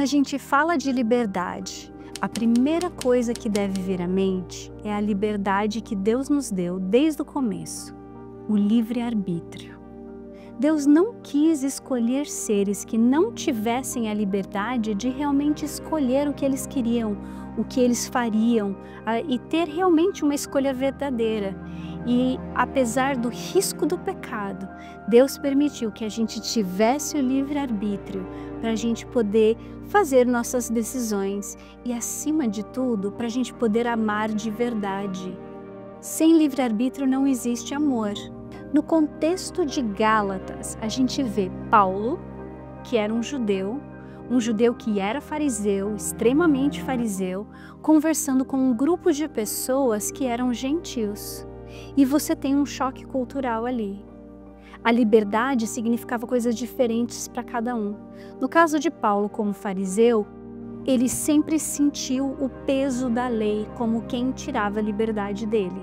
a gente fala de liberdade, a primeira coisa que deve vir à mente é a liberdade que Deus nos deu desde o começo, o livre-arbítrio. Deus não quis escolher seres que não tivessem a liberdade de realmente escolher o que eles queriam, o que eles fariam e ter realmente uma escolha verdadeira. E apesar do risco do pecado, Deus permitiu que a gente tivesse o livre-arbítrio para a gente poder fazer nossas decisões e, acima de tudo, para a gente poder amar de verdade. Sem livre-arbítrio não existe amor. No contexto de Gálatas, a gente vê Paulo, que era um judeu que era fariseu, extremamente fariseu, conversando com um grupo de pessoas que eram gentios. E você tem um choque cultural ali. A liberdade significava coisas diferentes para cada um. No caso de Paulo, como fariseu, ele sempre sentiu o peso da lei como quem tirava a liberdade dele.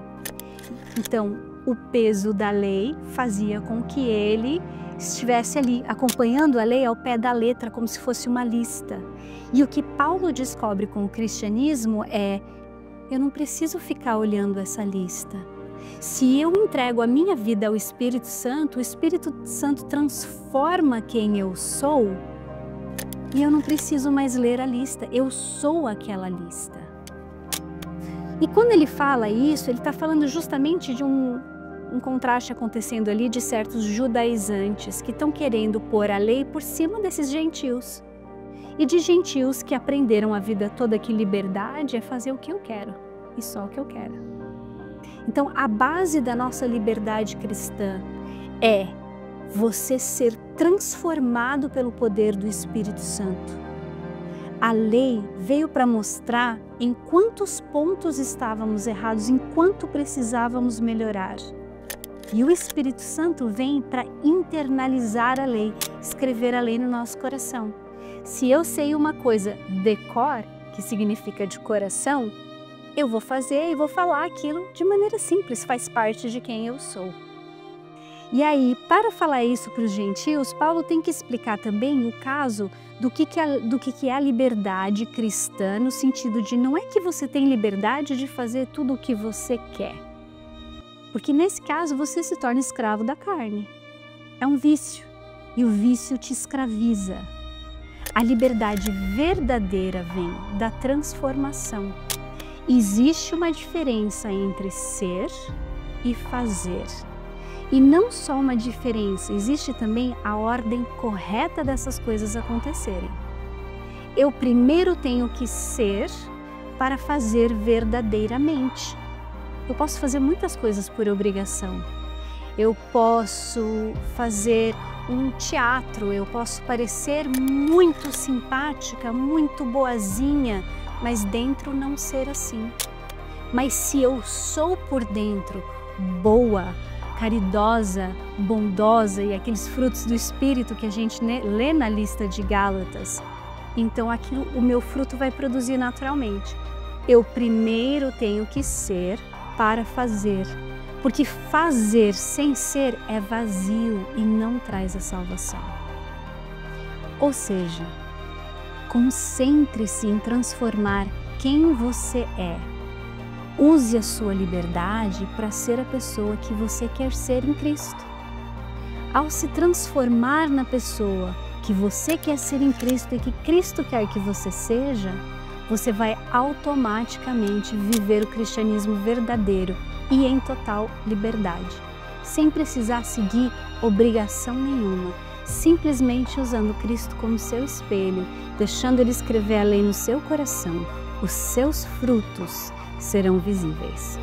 Então, o peso da lei fazia com que ele estivesse ali acompanhando a lei ao pé da letra, como se fosse uma lista. E o que Paulo descobre com o cristianismo é: eu não preciso ficar olhando essa lista. Se eu entrego a minha vida ao Espírito Santo, o Espírito Santo transforma quem eu sou e eu não preciso mais ler a lista, eu sou aquela lista. E quando ele fala isso, ele está falando justamente de um contraste acontecendo ali de certos judaizantes que estão querendo pôr a lei por cima desses gentios. E de gentios que aprenderam a vida toda que liberdade é fazer o que eu quero e só o que eu quero. Então, a base da nossa liberdade cristã é você ser transformado pelo poder do Espírito Santo. A lei veio para mostrar em quantos pontos estávamos errados, em quanto precisávamos melhorar. E o Espírito Santo vem para internalizar a lei, escrever a lei no nosso coração. Se eu sei uma coisa de cor, que significa de coração, eu vou fazer e vou falar aquilo de maneira simples, faz parte de quem eu sou. E aí, para falar isso para os gentios, Paulo tem que explicar também o caso do que é a liberdade cristã, no sentido de não é que você tem liberdade de fazer tudo o que você quer. Porque nesse caso você se torna escravo da carne. É um vício e o vício te escraviza. A liberdade verdadeira vem da transformação. Existe uma diferença entre ser e fazer. E não só uma diferença, existe também a ordem correta dessas coisas acontecerem. Eu primeiro tenho que ser para fazer verdadeiramente. Eu posso fazer muitas coisas por obrigação. Eu posso fazer um teatro, eu posso parecer muito simpática, muito boazinha, mas dentro não ser assim. Mas se eu sou por dentro boa, caridosa, bondosa e aqueles frutos do Espírito que a gente lê na lista de Gálatas, então o meu fruto vai produzir naturalmente. Eu primeiro tenho que ser para fazer, porque fazer sem ser é vazio e não traz a salvação. Ou seja, concentre-se em transformar quem você é. Use a sua liberdade para ser a pessoa que você quer ser em Cristo. Ao se transformar na pessoa que você quer ser em Cristo e que Cristo quer que você seja, você vai automaticamente viver o cristianismo verdadeiro e em total liberdade, sem precisar seguir obrigação nenhuma, simplesmente usando Cristo como seu espelho, deixando Ele escrever a lei no seu coração. Os seus frutos serão visíveis.